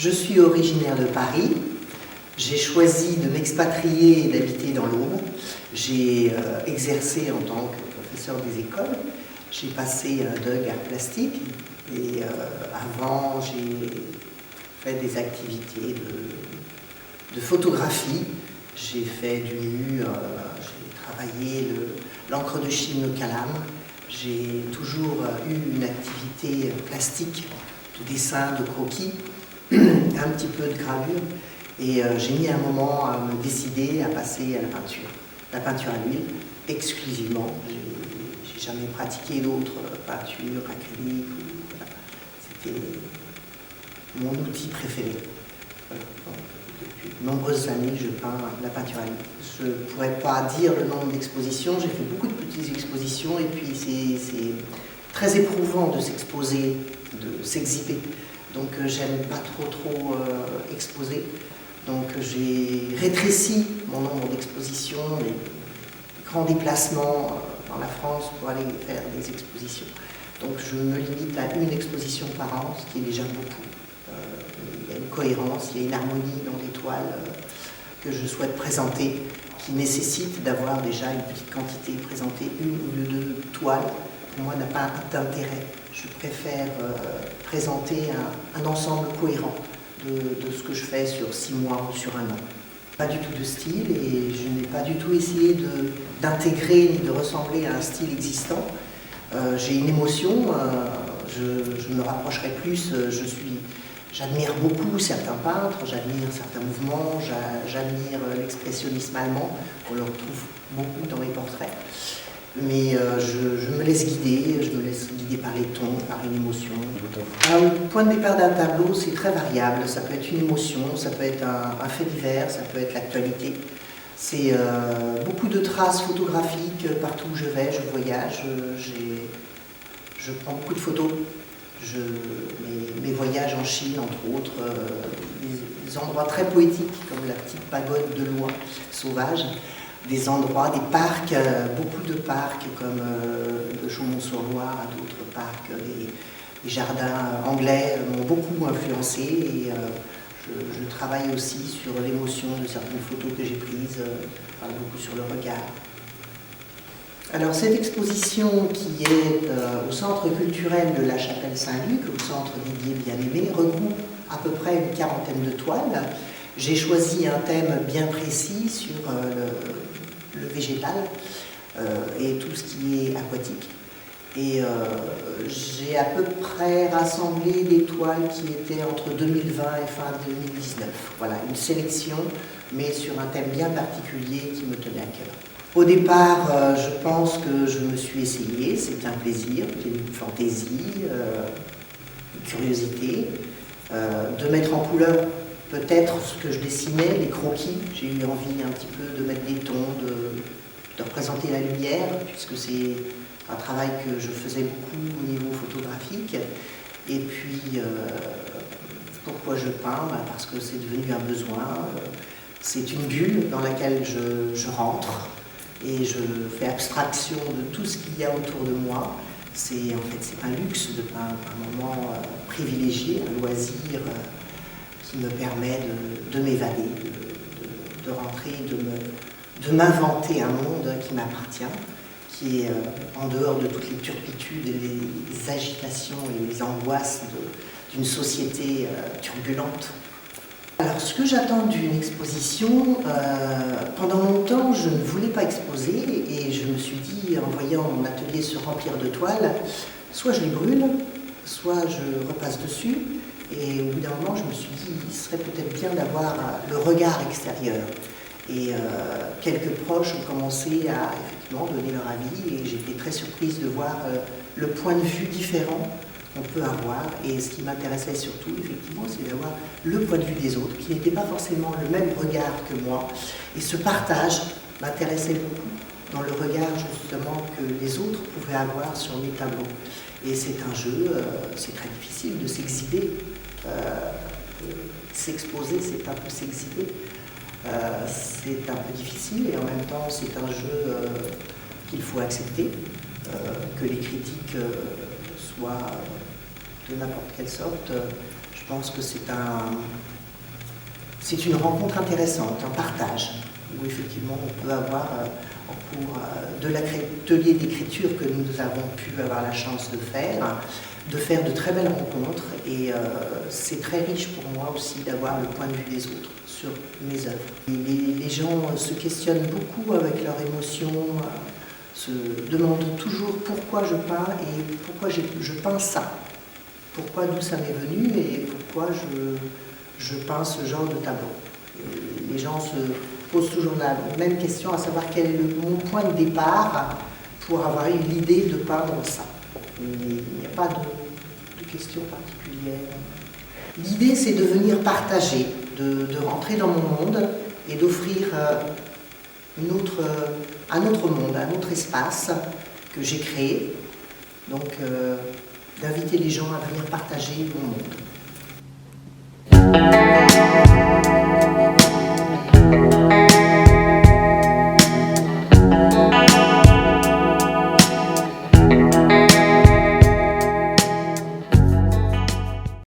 Je suis originaire de Paris. J'ai choisi de m'expatrier et d'habiter dans l'Aube. J'ai exercé en tant que professeur des écoles. J'ai passé un DUG art plastique et avant j'ai fait des activités de photographie. J'ai fait du nu, j'ai travaillé l'encre de Chine au calame. J'ai toujours eu une activité plastique, de dessin, de croquis, un petit peu de gravure. Et j'ai mis un moment à me décider à passer à la peinture à l'huile exclusivement. J'ai jamais pratiqué d'autres peintures acryliques. Voilà. C'était mon outil préféré. Voilà. Donc, depuis de nombreuses années, je peins la peinture à l'huile. Je ne pourrais pas dire le nombre d'expositions. J'ai fait beaucoup de petites expositions et puis c'est très éprouvant de s'exposer, de s'exhiber. Donc j'aime pas trop exposer. Donc j'ai rétréci mon nombre d'expositions, les grands déplacements dans la France pour aller faire des expositions. Donc je me limite à une exposition par an, ce qui est déjà beaucoup. Il y a une cohérence, il y a une harmonie dans les toiles que je souhaite présenter, qui nécessite d'avoir déjà une petite quantité. Présenter une ou deux toiles, pour moi, n'a pas d'intérêt. Je préfère présenter un ensemble cohérent de ce que je fais sur 6 mois ou sur un an. Pas du tout de style et je n'ai pas du tout essayé d'intégrer ni de ressembler à un style existant. J'ai une émotion, je me rapprocherai plus, j'admire beaucoup certains peintres, j'admire certains mouvements, j'admire l'expressionnisme allemand, on le retrouve beaucoup dans mes portraits. Mais je me laisse guider par les tons, par une émotion. Alors, le point de départ d'un tableau, c'est très variable. Ça peut être une émotion, ça peut être un fait divers, ça peut être l'actualité. C'est beaucoup de traces photographiques partout où je vais, je voyage, je prends beaucoup de photos. Mes voyages en Chine, entre autres, des endroits très poétiques, comme la petite pagode de Loing, sauvage. Des endroits, des parcs, beaucoup de parcs comme de Chaumont-sur-Loire à d'autres parcs, les jardins anglais m'ont beaucoup influencé et je travaille aussi sur l'émotion de certaines photos que j'ai prises, je parle beaucoup sur le regard. Alors cette exposition qui est au centre culturel de la Chapelle Saint-Luc, au centre Didier Bien-Aimé, regroupe à peu près une quarantaine de toiles. J'ai choisi un thème bien précis sur le végétal et tout ce qui est aquatique. Et j'ai à peu près rassemblé des toiles qui étaient entre 2020 et fin 2019. Voilà, une sélection, mais sur un thème bien particulier qui me tenait à cœur. Au départ, je pense que je me suis essayée, c'était un plaisir, une fantaisie, une curiosité, de mettre en couleur peut-être ce que je dessinais, les croquis. J'ai eu envie un petit peu de mettre des tons, de représenter la lumière, puisque c'est un travail que je faisais beaucoup au niveau photographique. Et puis, pourquoi je peins? Parce que c'est devenu un besoin. C'est une bulle dans laquelle je rentre et je fais abstraction de tout ce qu'il y a autour de moi. C'est un luxe de peindre, un moment privilégié, un loisir qui me permet de m'évader, de rentrer, de m'inventer un monde qui m'appartient, qui est en dehors de toutes les turpitudes et les agitations et les angoisses d'une société turbulente. Alors, ce que j'attends d'une exposition, pendant longtemps, je ne voulais pas exposer et je me suis dit, en voyant mon atelier se remplir de toiles, soit je les brûle, soit je repasse dessus. Et au bout d'un moment, je me suis dit, il serait peut-être bien d'avoir le regard extérieur. Et quelques proches ont commencé à effectivement donner leur avis et j'étais très surprise de voir le point de vue différent qu'on peut avoir. Et ce qui m'intéressait surtout, effectivement, c'est d'avoir le point de vue des autres, qui n'était pas forcément le même regard que moi. Et ce partage m'intéressait beaucoup dans le regard justement que les autres pouvaient avoir sur mes tableaux. Et c'est un jeu, c'est très difficile de s'exhiber. S'exposer, c'est un peu s'exhiber. C'est un peu difficile et en même temps c'est un jeu qu'il faut accepter, que les critiques soient de n'importe quelle sorte. Je pense que c'est une rencontre intéressante, un partage, où effectivement on peut avoir en cours de l'atelier d'écriture que nous avons pu avoir la chance de faire de très belles rencontres, et c'est très riche pour moi aussi d'avoir le point de vue des autres sur mes œuvres. Les gens se questionnent beaucoup avec leurs émotions, se demandent toujours pourquoi je peins et pourquoi je peins ça, pourquoi, d'où ça m'est venu et pourquoi je peins ce genre de tableau. Et les gens se posent toujours la même question, à savoir quel est mon point de départ pour avoir eu l'idée de peindre ça. Il n'y a pas de question particulière. L'idée, c'est de venir partager, de rentrer dans mon monde et d'offrir un autre monde, un autre espace que j'ai créé. Donc, d'inviter les gens à venir partager mon monde.